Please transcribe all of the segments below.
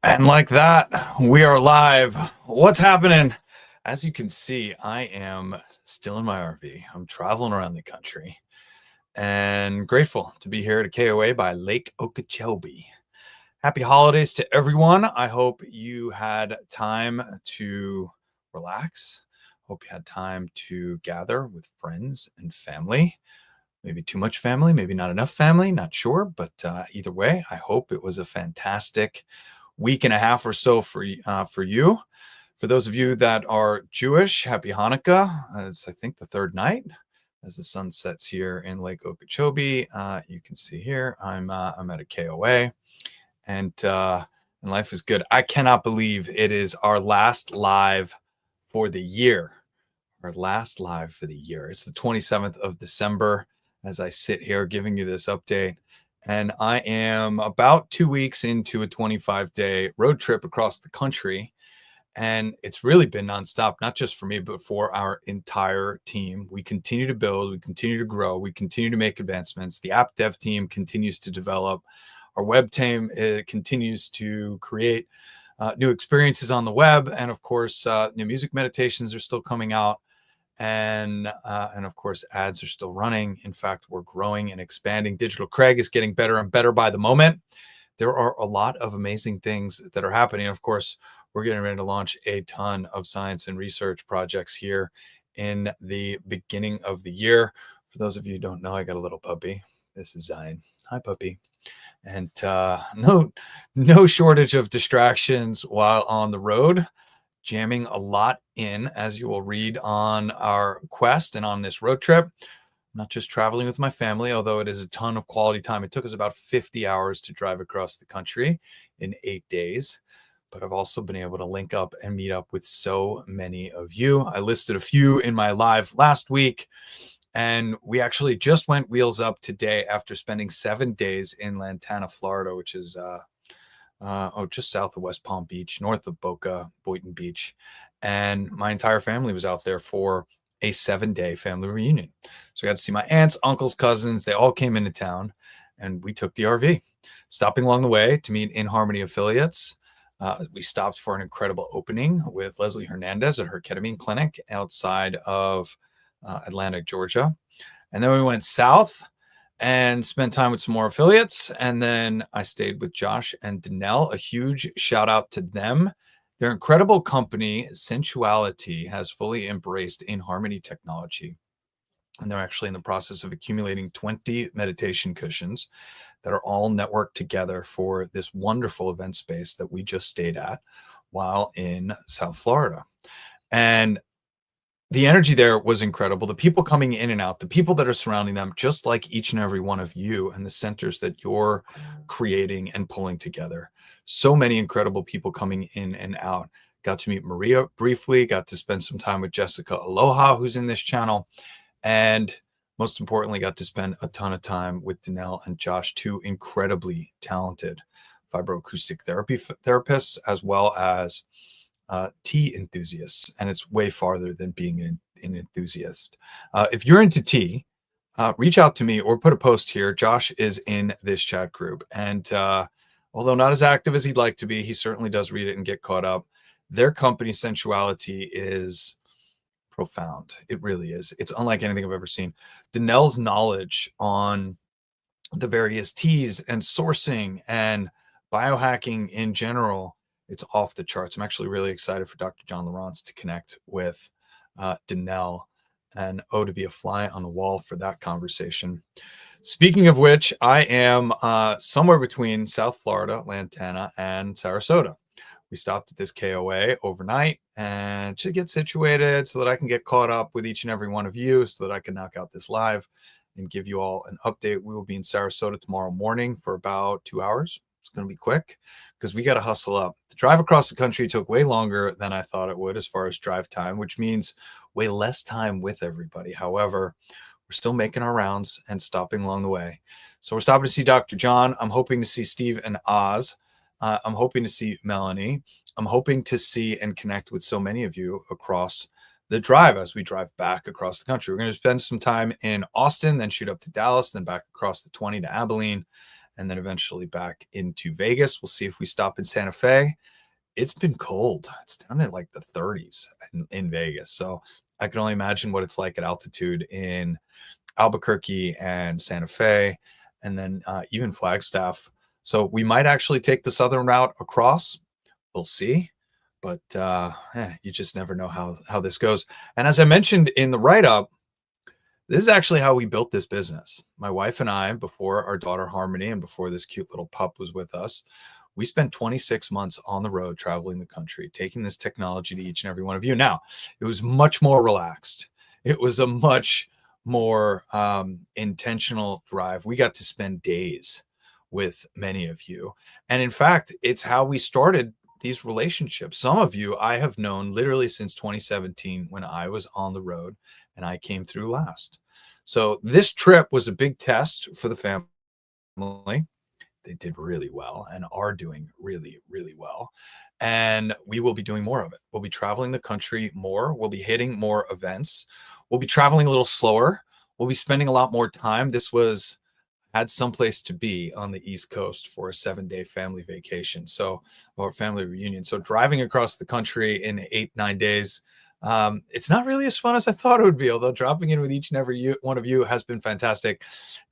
And like that, we are live. What's happening? As you can see, I am still in my RV. I'm traveling around the country and grateful to be here at a KOA by Lake Okeechobee. Happy holidays to everyone. I hope you had time to relax. Hope you had time to gather with friends and family. Maybe too much family, maybe not enough family, not sure. But either way, I hope it was a fantastic week and a half or so for you. For those of you that are Jewish, happy Hanukkah. It's, I think, the third night as the sun sets here in Lake Okeechobee. You can see here I'm at a KOA, and life is good. I cannot believe it is our last live for the year. Our last live for the year. It's the 27th of December as I sit here giving you this update. And I am about 2 weeks into a 25-day road trip across the country. And it's really been nonstop, not just for me, but for our entire team. We continue to build, we continue to grow, we continue to make advancements. The app dev team continues to develop. Our web team continues to create new experiences on the web. And of course, new music meditations are still coming out. And of course, ads are still running. In fact, we're growing and expanding. Digital Craig is getting better and better by the moment. There are a lot of amazing things that are happening. Of course, we're getting ready to launch a ton of science and research projects here in the beginning of the year. For those of you who don't know, I got a little puppy. This is Zion. Hi, puppy. And no shortage of distractions while on the road. Jamming a lot in, as you will read on our quest and on this road trip. Not just traveling with my family, although it is a ton of quality time. It took us about 50 hours to drive across the country in 8 days. But I've also been able to link up and meet up with so many of you. I listed a few in my live last week. And we actually just went wheels up today after spending 7 days in Lantana, Florida, which is just south of West Palm Beach, north of Boynton Beach. And my entire family was out there for a 7-day family reunion. So I got to see my aunts, uncles, cousins. They all came into town and we took the RV, stopping along the way to meet inHarmony affiliates. We stopped for an incredible opening with Leslie Hernandez at her ketamine clinic outside of Atlanta, Georgia. And then we went south and spent time with some more affiliates. And then I stayed with Josh and Donell. A huge shout out to them. Their incredible company, Sensuality, has fully embraced inHarmony technology. And they're actually in the process of accumulating 20 meditation cushions that are all networked together for this wonderful event space that we just stayed at while in South Florida. And the energy there was incredible. The people coming in and out, the people that are surrounding them, just like each and every one of you and the centers that you're creating and pulling together. So many incredible people coming in and out. Got to meet Maria briefly, got to spend some time with Jessica Aloha, who's in this channel. And most importantly, got to spend a ton of time with Donell and Josh, two incredibly talented vibroacoustic therapy therapists, as well as tea enthusiasts, and it's way farther than being an enthusiast. If you're into tea, reach out to me or put a post here. Josh is in this chat group, and although not as active as he'd like to be, he certainly does read it and get caught up. Their company, Sensuality, is profound. It really is. It's unlike anything I've ever seen. Donell's knowledge on the various teas and sourcing and biohacking in general, it's off the charts. I'm actually really excited for Dr. John Lawrence to connect with Donell, and to be a fly on the wall for that conversation. Speaking of which, I am somewhere between South Florida, Lantana, and Sarasota. We stopped at this KOA overnight and to get situated so that I can get caught up with each and every one of you so that I can knock out this live and give you all an update. We will be in Sarasota tomorrow morning for about 2 hours. It's going to be quick because we got to hustle up. The drive across the country took way longer than I thought it would as far as drive time, which means way less time with everybody. However, we're still making our rounds and stopping along the way. So we're stopping to see Dr. John. I'm hoping to see Steve and Oz. I'm hoping to see Melanie. I'm hoping to see and connect with so many of you across the drive as we drive back across the country. We're going to spend some time in Austin, then shoot up to Dallas, then back across the 20 to Abilene. and then eventually back into Vegas. We'll see if we stop in Santa Fe. It's been cold. It's down at like the 30s in Vegas. So I can only imagine what it's like at altitude in Albuquerque and Santa Fe, and then even Flagstaff. So we might actually take the southern route across. We'll see. But you just never know how this goes. And as I mentioned in the write-up, this is actually how we built this business. My wife and I, before our daughter Harmony and before this cute little pup was with us, we spent 26 months on the road traveling the country, taking this technology to each and every one of you. Now, it was much more relaxed. It was a much more intentional drive. We got to spend days with many of you. And in fact, it's how we started these relationships. Some of you I have known literally since 2017 when I was on the road and I came through last. So this trip was a big test for the family. They did really well and are doing really, really well. And we will be doing more of it. We'll be traveling the country more. We'll be hitting more events. We'll be traveling a little slower. We'll be spending a lot more time. This had someplace to be on the East Coast for a 7-day family vacation. Or family reunion. So driving across the country in 8-9 days, it's not really as fun as I thought it would be, although dropping in with each and every one of you has been fantastic.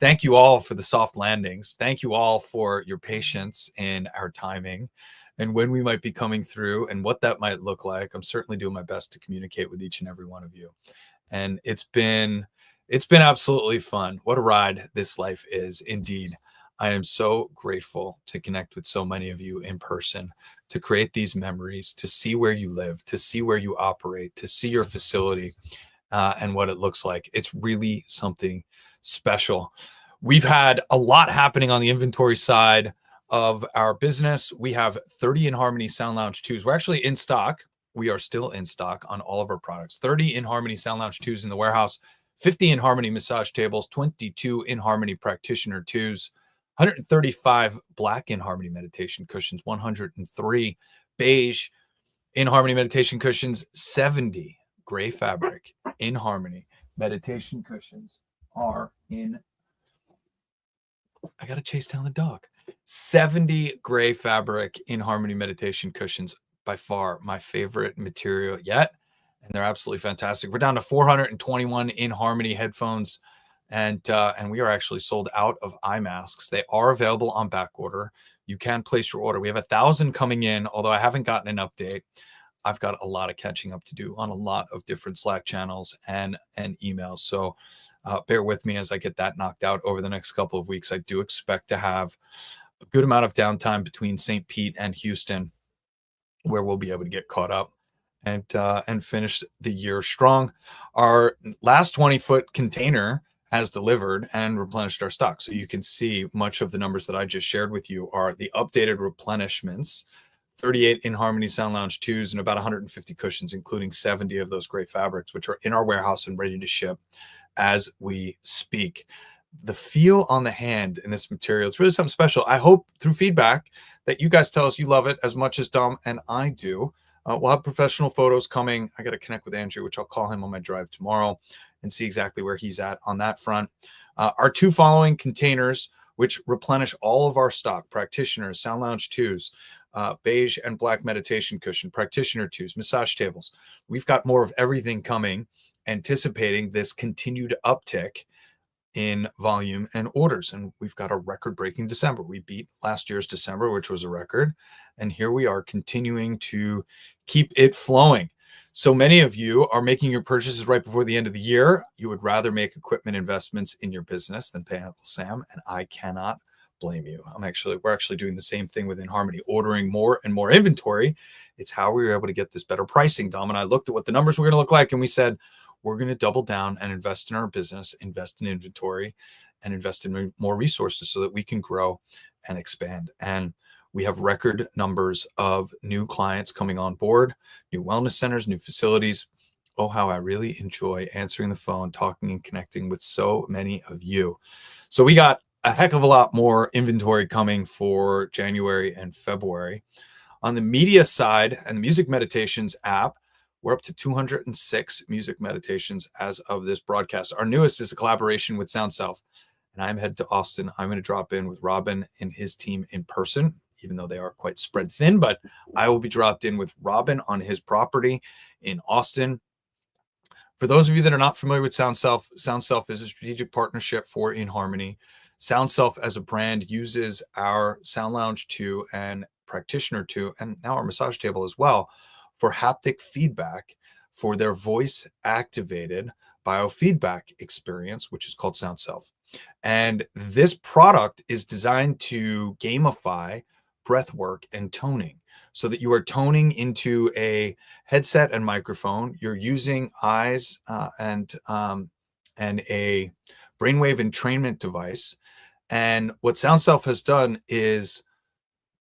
Thank you all for the soft landings. Thank you all for your patience in our timing and when we might be coming through and what that might look like. I'm certainly doing my best to communicate with each and every one of you. And it's been absolutely fun. What a ride this life is indeed. I am so grateful to connect with so many of you in person, to create these memories, to see where you live, to see where you operate, to see your facility and what it looks like. It's really something special. We've had a lot happening on the inventory side of our business. We have 30 inHarmony Sound Lounge 2s. We're actually in stock. We are still in stock on all of our products. 30 inHarmony Sound Lounge 2s in the warehouse, 50 inHarmony massage tables, 22 inHarmony practitioner 2s, 135 black inHarmony meditation cushions, 103 beige inHarmony meditation cushions, 70 gray fabric inHarmony meditation cushions are in. I got to chase down the dog. 70 gray fabric inHarmony meditation cushions, by far my favorite material yet. And they're absolutely fantastic. We're down to 421 inHarmony headphones. And we are actually sold out of eye masks. They are available on back order. You can place your order. We have 1,000 coming in, although I haven't gotten an update. I've got a lot of catching up to do on a lot of different Slack channels and emails. So bear with me as I get that knocked out over the next couple of weeks. I do expect to have a good amount of downtime between St. Pete and Houston, where we'll be able to get caught up and finish the year strong. Our last 20-foot container has delivered and replenished our stock. So you can see much of the numbers that I just shared with you are the updated replenishments. 38 inHarmony Sound Lounge 2s and about 150 cushions, including 70 of those gray fabrics, which are in our warehouse and ready to ship as we speak. The feel on the hand in this material, it's really something special. I hope through feedback that you guys tell us you love it as much as Dom and I do. We'll have professional photos coming. I got to connect with Andrew, which I'll call him on my drive tomorrow and see exactly where he's at on that front. Our two following containers, which replenish all of our stock: practitioners, Sound Lounge 2s, beige and black meditation cushion, practitioner 2s, massage tables. We've got more of everything coming, anticipating this continued uptick in volume and orders. And we've got a record-breaking December. We beat last year's December, which was a record. And here we are continuing to keep it flowing. So many of you are making your purchases right before the end of the year. You would rather make equipment investments in your business than pay Uncle Sam, and I cannot blame you. We're actually doing the same thing with inHarmony, ordering more and more inventory. It's how we were able to get this better pricing. Dom and I looked at what the numbers were going to look like, and we said, we're going to double down and invest in our business, invest in inventory, and invest in more resources so that we can grow and expand. And we have record numbers of new clients coming on board, new wellness centers, new facilities. Oh, how I really enjoy answering the phone, talking and connecting with so many of you. So we got a heck of a lot more inventory coming for January and February. On the media side and the music meditations app, we're up to 206 music meditations as of this broadcast. Our newest is a collaboration with SoundSelf. and I'm headed to Austin. I'm going to drop in with Robin and his team in person, even though they are quite spread thin, but I will be dropped in with Robin on his property in Austin. For those of you that are not familiar with SoundSelf is a strategic partnership for inHarmony. SoundSelf as a brand uses our Sound Lounge 2 and Practitioner 2, and now our massage table as well, for haptic feedback for their voice activated biofeedback experience, which is called SoundSelf. And this product is designed to gamify breath work and toning so that you are toning into a headset and microphone. You're using eyes and a brainwave entrainment device. And what SoundSelf has done is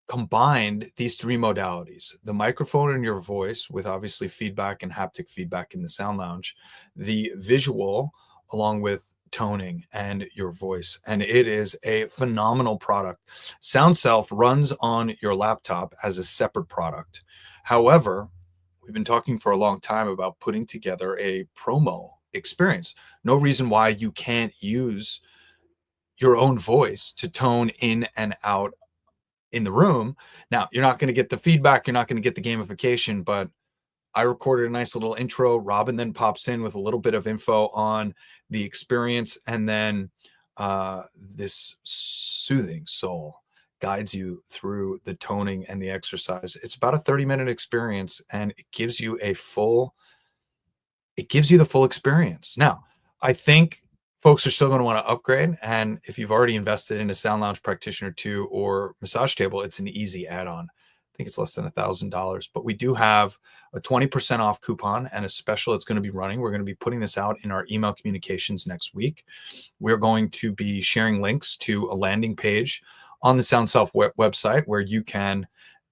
combined these three modalities: the microphone in your voice with obviously feedback and haptic feedback in the sound lounge, the visual along with toning and your voice. And it is a phenomenal product. SoundSelf runs on your laptop as a separate product. However, we've been talking for a long time about putting together a promo experience. No reason why you can't use your own voice to tone in and out in the room. Now, you're not going to get the feedback, you're not going to get the gamification, but I recorded a nice little intro. Robin then pops in with a little bit of info on the experience, and then this soothing soul guides you through the toning and the exercise. It's about a 30-minute experience, and it gives you the full experience. Now, I think folks are still going to want to upgrade. And if you've already invested in a Sound Lounge Practitioner 2 or massage table, it's an easy add-on. I think it's less than $1,000, but we do have a 20% off coupon and a special that's going to be running. We're going to be putting this out in our email communications next week. We're going to be sharing links to a landing page on the SoundSelf website where you can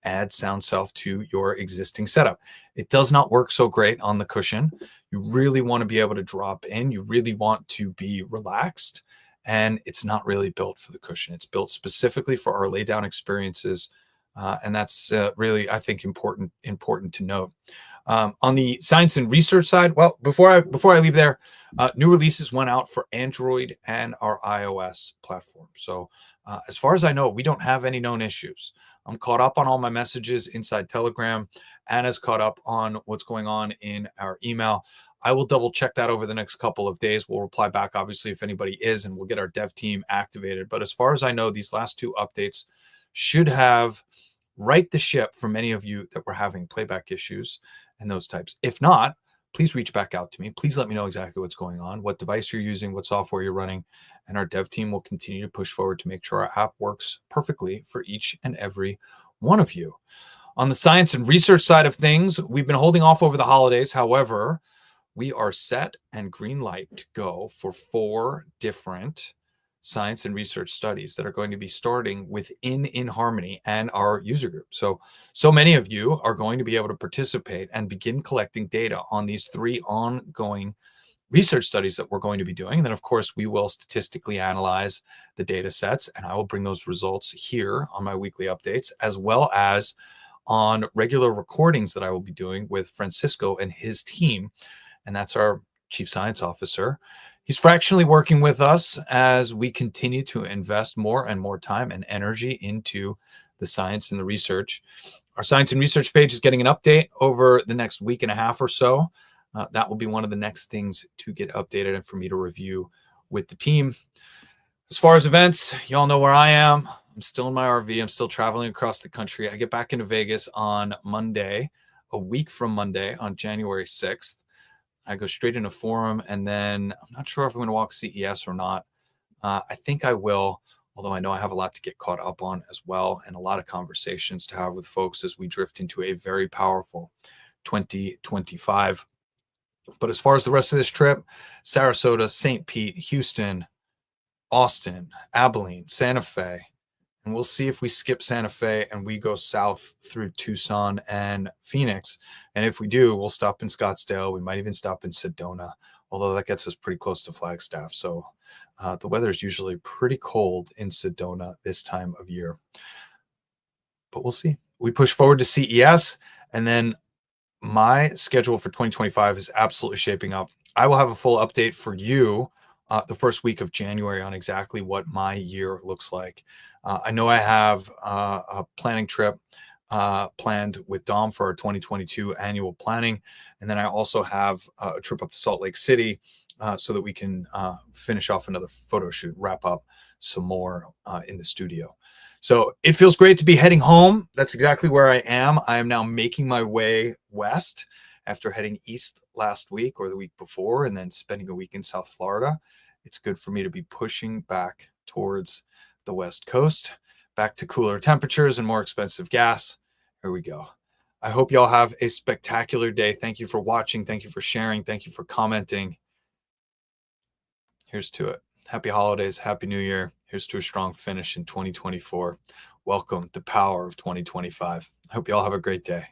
add SoundSelf to your existing setup. It does not work so great on the cushion. You really want to be able to drop in. You really want to be relaxed. And it's not really built for the cushion. It's built specifically for our lay down experiences. And that's really, I think, important to note. On the science and research side, well, before I leave there, new releases went out for Android and our iOS platform. So as far as I know, we don't have any known issues. I'm caught up on all my messages inside Telegram. Anna's caught up on what's going on in our email. I will double check that over the next couple of days. We'll reply back, obviously, if anybody is, and we'll get our dev team activated. But as far as I know, these last two updates should have right the ship for many of you that were having playback issues and those types. If not, please reach back out to me. Please let me know exactly what's going on, what device you're using, what software you're running, and our dev team will continue to push forward to make sure our app works perfectly for each and every one of you. On the science and research side of things, we've been holding off over the holidays. However, we are set and green light to go for 4 different science and research studies that are going to be starting within inHarmony and our user group. So many of you are going to be able to participate and begin collecting data on these 3 ongoing research studies that we're going to be doing. And then, of course, we will statistically analyze the data sets, and I will bring those results here on my weekly updates, as well as on regular recordings that I will be doing with Francisco and his team. And that's our Chief Science Officer. He's fractionally working with us as we continue to invest more and more time and energy into the science and the research. Our science and research page is getting an update over the next week and a half or so. That will be one of the next things to get updated and for me to review with the team. As far as events, y'all know where I am. I'm still in my RV. I'm still traveling across the country. I get back into Vegas on Monday, a week from Monday, on January 6th. I go straight into Forum, and then I'm not sure if I'm going to walk CES or not. I think I will, although I know I have a lot to get caught up on as well, and a lot of conversations to have with folks as we drift into a very powerful 2025. But as far as the rest of this trip, Sarasota, St. Pete, Houston, Austin, Abilene, Santa Fe, and we'll see if we skip Santa Fe and we go south through Tucson and Phoenix. And if we do, we'll stop in Scottsdale. We might even stop in Sedona, although that gets us pretty close to Flagstaff. So the weather is usually pretty cold in Sedona this time of year. But we'll see. We push forward to CES, and then my schedule for 2025 is absolutely shaping up. I will have a full update for you the first week of January on exactly what my year looks like. I know I have a planning trip planned with Dom for our 2022 annual planning. And then I also have a trip up to Salt Lake City so that we can finish off another photo shoot, wrap up some more in the studio. So it feels great to be heading home. That's exactly where I am. I am now making my way west after heading east last week or the week before, and then spending a week in South Florida. It's good for me to be pushing back towards the West Coast, back to cooler temperatures and more expensive gas. Here we go. I hope y'all have a spectacular day. Thank you for watching. Thank you for sharing. Thank you for commenting. Here's to it. Happy holidays. Happy New Year. Here's to a strong finish in 2024. Welcome to Power of 2025. I hope you all have a great day.